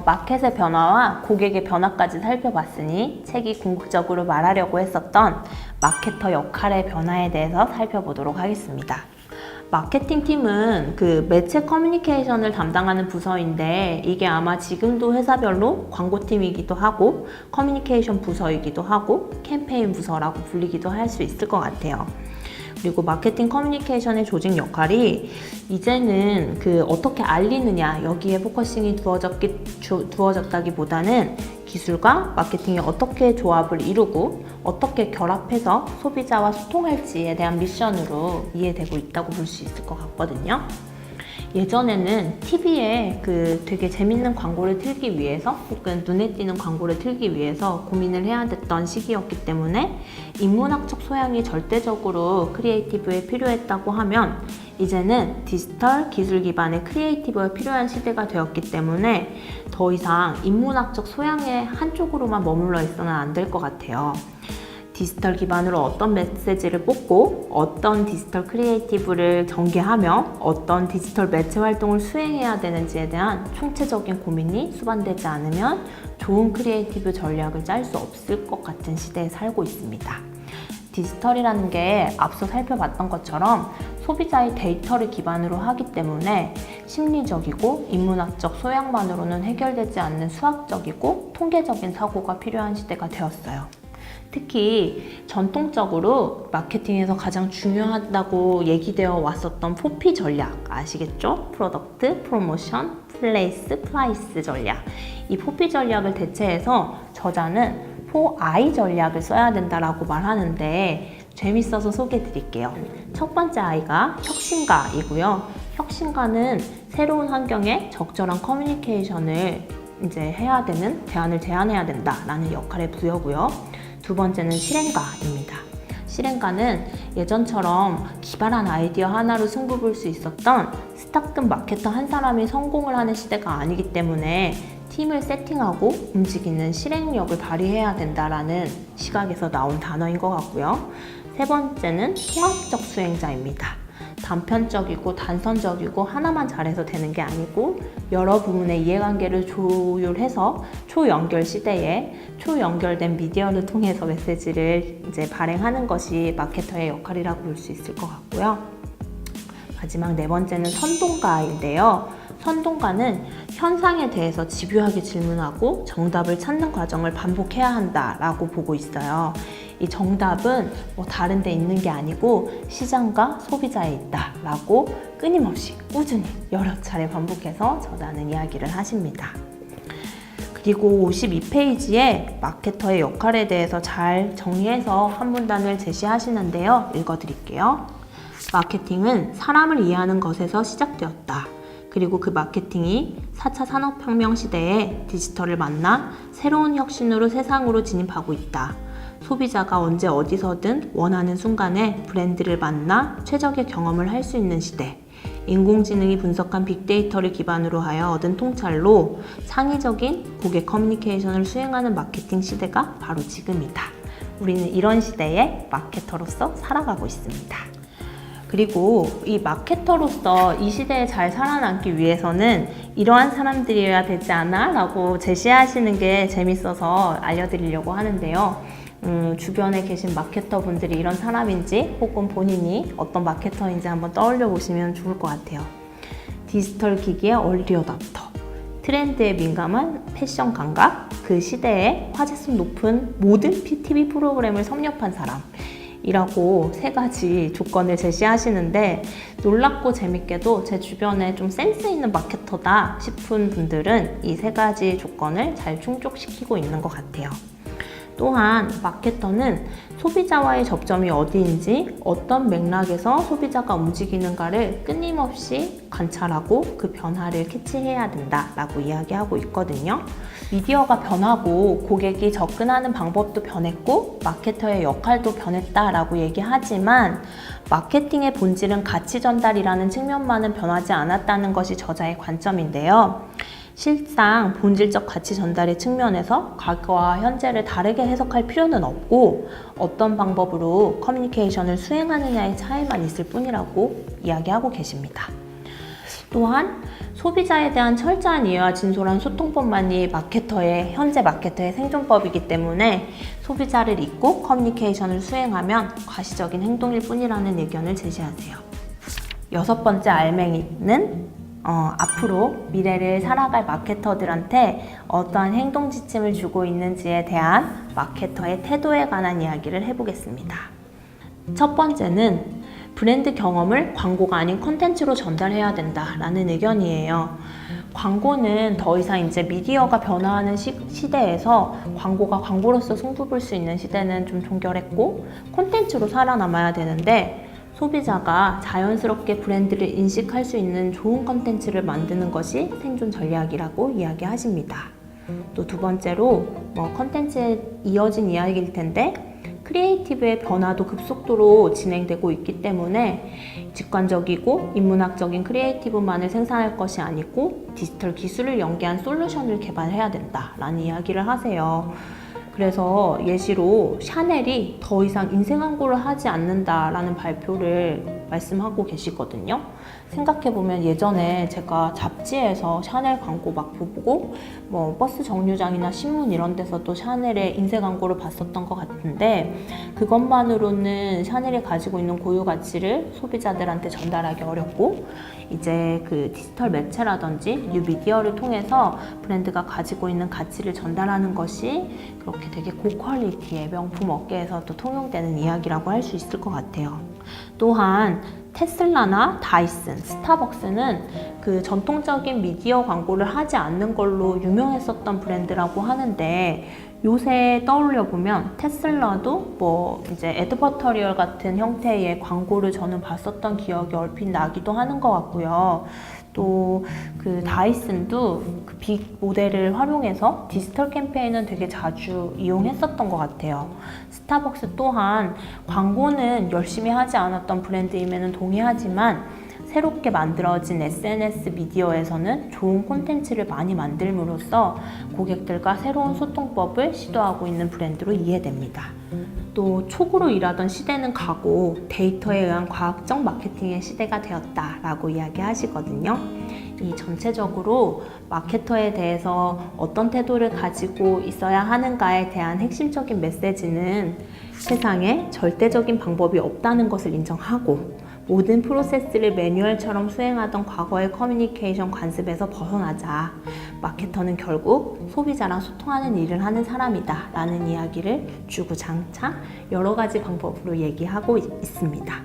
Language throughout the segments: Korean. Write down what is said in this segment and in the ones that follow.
마켓의 변화와 고객의 변화까지 살펴봤으니 책이 궁극적으로 말하려고 했었던 마케터 역할의 변화에 대해서 살펴보도록 하겠습니다. 마케팅 팀은 그 매체 커뮤니케이션을 담당하는 부서인데 이게 아마 지금도 회사별로 광고팀이기도 하고 커뮤니케이션 부서이기도 하고 캠페인 부서라고 불리기도 할 수 있을 것 같아요. 그리고 마케팅 커뮤니케이션의 조직 역할이 이제는 그 어떻게 알리느냐 여기에 포커싱이 두어졌다기보다는 기술과 마케팅이 어떻게 조합을 이루고 어떻게 결합해서 소비자와 소통할지에 대한 미션으로 이해되고 있다고 볼 수 있을 것 같거든요. 예전에는 TV에 그 되게 재밌는 광고를 틀기 위해서 혹은 눈에 띄는 광고를 틀기 위해서 고민을 해야 됐던 시기였기 때문에 인문학적 소양이 절대적으로 크리에이티브에 필요했다고 하면 이제는 디지털 기술 기반의 크리에이티브가 필요한 시대가 되었기 때문에 더 이상 인문학적 소양의 한쪽으로만 머물러 있어는 안 될 것 같아요. 디지털 기반으로 어떤 메시지를 뽑고 어떤 디지털 크리에이티브를 전개하며 어떤 디지털 매체 활동을 수행해야 되는지에 대한 총체적인 고민이 수반되지 않으면 좋은 크리에이티브 전략을 짤 수 없을 것 같은 시대에 살고 있습니다. 디지털이라는 게 앞서 살펴봤던 것처럼 소비자의 데이터를 기반으로 하기 때문에 심리적이고 인문학적 소양만으로는 해결되지 않는 수학적이고 통계적인 사고가 필요한 시대가 되었어요. 특히 전통적으로 마케팅에서 가장 중요하다고 얘기되어 왔었던 4P 전략 아시겠죠? 프로덕트, 프로모션, 플레이스, 프라이스 전략. 이 4P 전략을 대체해서 저자는 4I 전략을 써야 된다라고 말하는데 재밌어서 소개해 드릴게요. 첫 번째 I가 혁신가이고요. 혁신가는 새로운 환경에 적절한 커뮤니케이션을 이제 해야 되는 대안을 제안해야 된다라는 역할의 부여고요. 두 번째는 실행가입니다. 실행가는 예전처럼 기발한 아이디어 하나로 승부 볼 수 있었던 스타급 마케터 한 사람이 성공을 하는 시대가 아니기 때문에 팀을 세팅하고 움직이는 실행력을 발휘해야 된다라는 시각에서 나온 단어인 것 같고요. 세 번째는 통합적 수행자입니다. 단편적이고 단선적이고 하나만 잘해서 되는 게 아니고 여러 부문의 이해관계를 조율해서 초연결 시대에 초연결된 미디어를 통해서 메시지를 이제 발행하는 것이 마케터의 역할이라고 볼 수 있을 것 같고요. 마지막 네 번째는 선동가인데요. 선동가는 현상에 대해서 집요하게 질문하고 정답을 찾는 과정을 반복해야 한다라고 보고 있어요. 이 정답은 뭐 다른 데 있는 게 아니고 시장과 소비자에 있다라고 끊임없이 꾸준히 여러 차례 반복해서 저자는 이야기를 하십니다. 그리고 52페이지에 마케터의 역할에 대해서 잘 정리해서 한 문단을 제시하시는데요. 읽어드릴게요. 마케팅은 사람을 이해하는 것에서 시작되었다. 그리고 그 마케팅이 4차 산업혁명 시대에 디지털을 만나 새로운 혁신으로 세상으로 진입하고 있다. 소비자가 언제 어디서든 원하는 순간에 브랜드를 만나 최적의 경험을 할 수 있는 시대. 인공지능이 분석한 빅데이터를 기반으로 하여 얻은 통찰로 창의적인 고객 커뮤니케이션을 수행하는 마케팅 시대가 바로 지금이다. 우리는 이런 시대에 마케터로서 살아가고 있습니다. 그리고 이 마케터로서 이 시대에 잘 살아남기 위해서는 이러한 사람들이어야 되지 않아? 라고 제시하시는 게 재밌어서 알려드리려고 하는데요. 주변에 계신 마케터 분들이 이런 사람인지 혹은 본인이 어떤 마케터인지 한번 떠올려 보시면 좋을 것 같아요. 디지털 기기의 얼리 어답터, 트렌드에 민감한 패션 감각, 그 시대에 화제성 높은 모든 TV 프로그램을 섭렵한 사람 이라고 세 가지 조건을 제시하시는데 놀랍고 재밌게도 제 주변에 좀 센스 있는 마케터다 싶은 분들은 이 세 가지 조건을 잘 충족시키고 있는 것 같아요. 또한 마케터는 소비자와의 접점이 어디인지 어떤 맥락에서 소비자가 움직이는가를 끊임없이 관찰하고 그 변화를 캐치해야 된다라고 이야기하고 있거든요. 미디어가 변하고 고객이 접근하는 방법도 변했고 마케터의 역할도 변했다라고 얘기하지만 마케팅의 본질은 가치 전달이라는 측면만은 변하지 않았다는 것이 저자의 관점인데요. 실상 본질적 가치 전달의 측면에서 과거와 현재를 다르게 해석할 필요는 없고 어떤 방법으로 커뮤니케이션을 수행하느냐의 차이만 있을 뿐이라고 이야기하고 계십니다. 또한 소비자에 대한 철저한 이해와 진솔한 소통법만이 현재 마케터의 생존법이기 때문에 소비자를 잊고 커뮤니케이션을 수행하면 과시적인 행동일 뿐이라는 의견을 제시하세요. 6번째 알맹이는 앞으로 미래를 살아갈 마케터들한테 어떠한 행동 지침을 주고 있는지에 대한 마케터의 태도에 관한 이야기를 해보겠습니다. 첫 번째는 브랜드 경험을 광고가 아닌 콘텐츠로 전달해야 된다라는 의견이에요. 광고는 더 이상 이제 미디어가 변화하는 시대에서 광고가 광고로서 승부 볼 수 있는 시대는 좀 종결했고 콘텐츠로 살아남아야 되는데 소비자가 자연스럽게 브랜드를 인식할 수 있는 좋은 콘텐츠를 만드는 것이 생존 전략이라고 이야기하십니다. 또 두 번째로 콘텐츠에 이어진 이야기일 텐데 크리에이티브의 변화도 급속도로 진행되고 있기 때문에 직관적이고 인문학적인 크리에이티브만을 생산할 것이 아니고 디지털 기술을 연계한 솔루션을 개발해야 된다라는 이야기를 하세요. 그래서 예시로 샤넬이 더 이상 인쇄 광고를 하지 않는다라는 발표를 말씀하고 계시거든요. 생각해보면 예전에 제가 잡지에서 샤넬 광고 막 보고 버스 정류장이나 신문 이런 데서도 샤넬의 인쇄 광고를 봤었던 것 같은데 그것만으로는 샤넬이 가지고 있는 고유 가치를 소비자들한테 전달하기 어렵고 이제 그 디지털 매체라든지 뉴 미디어를 통해서 브랜드가 가지고 있는 가치를 전달하는 것이 그렇게 되게 고퀄리티의 명품 업계에서도 통용되는 이야기라고 할 수 있을 것 같아요. 또한 테슬라나 다이슨, 스타벅스는 그 전통적인 미디어 광고를 하지 않는 걸로 유명했었던 브랜드라고 하는데 요새 떠올려 보면 테슬라도 이제 애드버터리얼 같은 형태의 광고를 저는 봤었던 기억이 얼핏 나기도 하는 것 같고요. 또 그 다이슨도 그 빅 모델을 활용해서 디지털 캠페인은 되게 자주 이용했었던 것 같아요. 스타벅스 또한 광고는 열심히 하지 않았던 브랜드임에는 동의하지만 새롭게 만들어진 SNS 미디어에서는 좋은 콘텐츠를 많이 만들므로써 고객들과 새로운 소통법을 시도하고 있는 브랜드로 이해됩니다. 또 촉으로 일하던 시대는 가고 데이터에 의한 과학적 마케팅의 시대가 되었다라고 이야기하시거든요. 이 전체적으로 마케터에 대해서 어떤 태도를 가지고 있어야 하는가에 대한 핵심적인 메시지는 세상에 절대적인 방법이 없다는 것을 인정하고 모든 프로세스를 매뉴얼처럼 수행하던 과거의 커뮤니케이션 관습에서 벗어나자. 마케터는 결국 소비자랑 소통하는 일을 하는 사람이다 라는 이야기를 주구장창 여러 가지 방법으로 얘기하고 있습니다.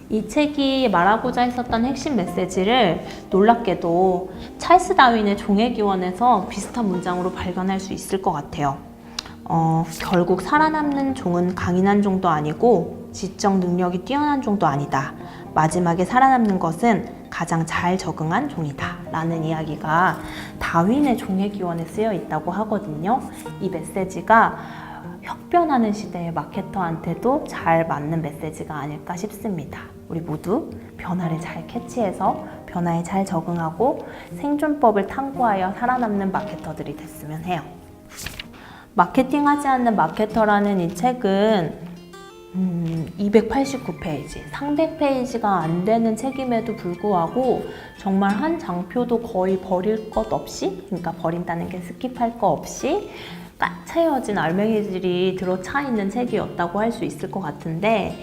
이 책이 말하고자 했었던 핵심 메시지를 놀랍게도 찰스 다윈의 종의 기원에서 비슷한 문장으로 발견할 수 있을 것 같아요. 결국 살아남는 종은 강인한 종도 아니고 지적 능력이 뛰어난 종도 아니다. 마지막에 살아남는 것은 가장 잘 적응한 종이다 라는 이야기가 다윈의 종의 기원에 쓰여 있다고 하거든요. 이 메시지가 혁변하는 시대의 마케터한테도 잘 맞는 메시지가 아닐까 싶습니다. 우리 모두 변화를 잘 캐치해서 변화에 잘 적응하고 생존법을 탕구하여 살아남는 마케터들이 됐으면 해요. 마케팅하지 않는 마케터라는 이 책은 289페이지, 300페이지가 안 되는 책임에도 불구하고 정말 한 장표도 거의 버릴 것 없이, 그러니까 버린다는 게 스킵할 거 없이 까차여진 알맹이들이 들어차 있는 책이었다고 할 수 있을 것 같은데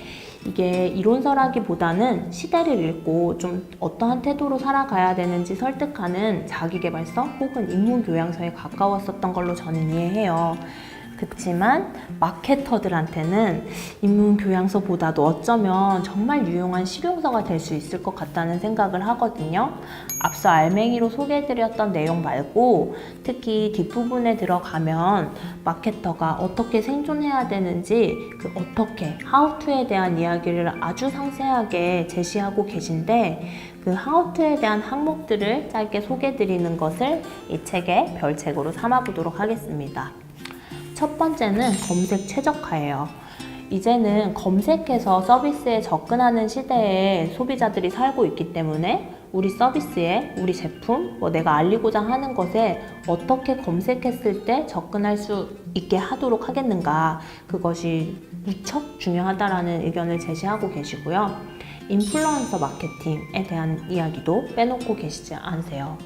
이게 이론서라기보다는 시대를 읽고 좀 어떠한 태도로 살아가야 되는지 설득하는 자기계발서 혹은 인문교양서에 가까웠었던 걸로 저는 이해해요. 그렇지만 마케터들한테는 인문교양서보다도 어쩌면 정말 유용한 실용서가 될 수 있을 것 같다는 생각을 하거든요. 앞서 알맹이로 소개해드렸던 내용 말고 특히 뒷부분에 들어가면 마케터가 어떻게 생존해야 되는지 그 어떻게, how to에 대한 이야기를 아주 상세하게 제시하고 계신데 그 how to에 대한 항목들을 짧게 소개해드리는 것을 이 책의 별책으로 삼아보도록 하겠습니다. 첫 번째는 검색 최적화예요. 이제는 검색해서 서비스에 접근하는 시대에 소비자들이 살고 있기 때문에 우리 서비스에, 우리 제품, 내가 알리고자 하는 것에 어떻게 검색했을 때 접근할 수 있게 하도록 하겠는가, 그것이 무척 중요하다라는 의견을 제시하고 계시고요. 인플루언서 마케팅에 대한 이야기도 빼놓고 계시지 않으세요.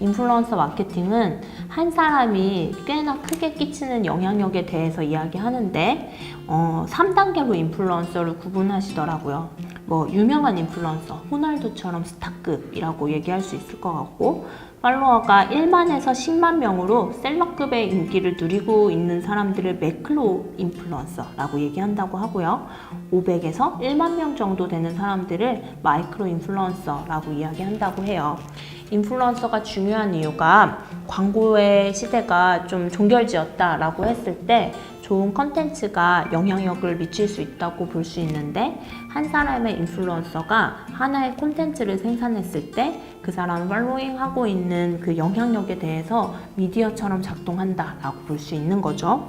인플루언서 마케팅은 한 사람이 꽤나 크게 끼치는 영향력에 대해서 이야기하는데 3단계로 인플루언서를 구분하시더라고요. 뭐 유명한 인플루언서, 호날두처럼 스타급이라고 얘기할 수 있을 것 같고, 팔로워가 1만에서 10만 명으로 셀럽급의 인기를 누리고 있는 사람들을 매크로 인플루언서라고 얘기한다고 하고요. 500에서 1만 명 정도 되는 사람들을 마이크로 인플루언서라고 이야기한다고 해요. 인플루언서가 중요한 이유가 광고의 시대가 좀 종결지었다라고 했을 때 좋은 컨텐츠가 영향력을 미칠 수 있다고 볼 수 있는데, 한 사람의 인플루언서가 하나의 콘텐츠를 생산했을 때 그 사람 팔로잉하고 있는 그 영향력에 대해서 미디어처럼 작동한다라고 볼 수 있는 거죠.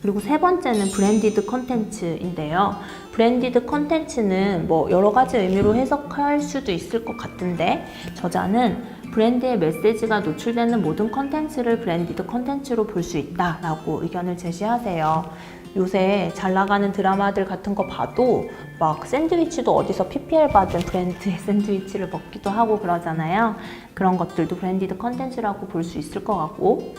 그리고 세 번째는 브랜디드 컨텐츠인데요. 브랜디드 컨텐츠는 뭐 여러 가지 의미로 해석할 수도 있을 것 같은데, 저자는 브랜드의 메시지가 노출되는 모든 컨텐츠를 브랜디드 컨텐츠로 볼 수 있다라고 의견을 제시하세요. 요새 잘 나가는 드라마들 같은 거 봐도 막 샌드위치도 어디서 PPL 받은 브랜드의 샌드위치를 먹기도 하고 그러잖아요. 그런 것들도 브랜디드 컨텐츠라고 볼 수 있을 것 같고,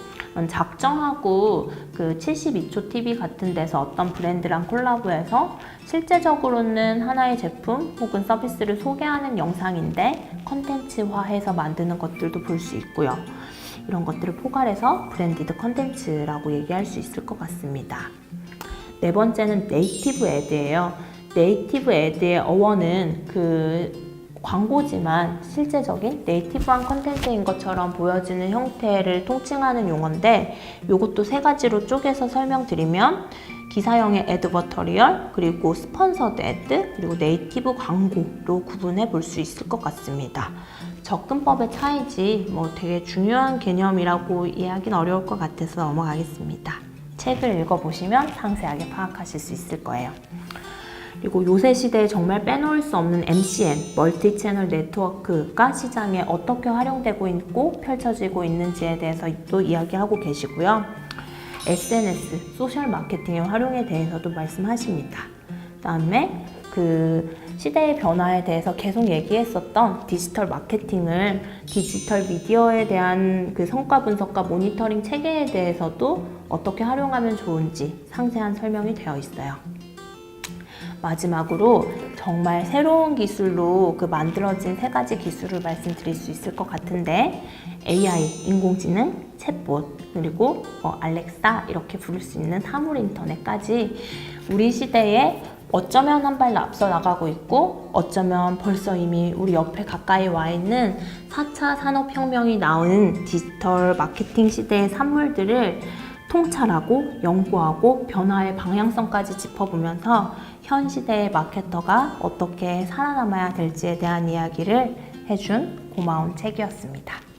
작정하고 그 72초 TV 같은 데서 어떤 브랜드랑 콜라보해서 실제적으로는 하나의 제품 혹은 서비스를 소개하는 영상인데 컨텐츠화해서 만드는 것들도 볼 수 있고요. 이런 것들을 포괄해서 브랜디드 컨텐츠라고 얘기할 수 있을 것 같습니다. 네 번째는 네이티브 애드예요. 네이티브 애드의 어원은 그 광고지만 실제적인 네이티브한 컨텐츠인 것처럼 보여지는 형태를 통칭하는 용어인데, 이것도 세 가지로 쪼개서 설명드리면 기사형의 애드버터리얼, 그리고 스폰서드 애드, 그리고 네이티브 광고로 구분해 볼 수 있을 것 같습니다. 접근법의 차이지 뭐 되게 중요한 개념이라고 이해하기는 어려울 것 같아서 넘어가겠습니다. 책을 읽어보시면 상세하게 파악하실 수 있을 거예요. 그리고 요새 시대에 정말 빼놓을 수 없는 MCN, 멀티 채널 네트워크가 시장에 어떻게 활용되고 있고 펼쳐지고 있는지에 대해서 또 이야기하고 계시고요. SNS, 소셜 마케팅의 활용에 대해서도 말씀하십니다. 그다음에 그 시대의 변화에 대해서 계속 얘기했었던 디지털 마케팅을 디지털 미디어에 대한 그 성과 분석과 모니터링 체계에 대해서도 어떻게 활용하면 좋은지 상세한 설명이 되어 있어요. 마지막으로 정말 새로운 기술로 그 만들어진 세 가지 기술을 말씀드릴 수 있을 것 같은데, AI, 인공지능, 챗봇, 그리고 알렉사 이렇게 부를 수 있는 사물 인터넷까지 우리 시대에 어쩌면 한 발 앞서 나가고 있고 어쩌면 벌써 이미 우리 옆에 가까이 와 있는 4차 산업혁명이 낳은 디지털 마케팅 시대의 산물들을 통찰하고 연구하고 변화의 방향성까지 짚어보면서 현 시대의 마케터가 어떻게 살아남아야 될지에 대한 이야기를 해준 고마운 책이었습니다.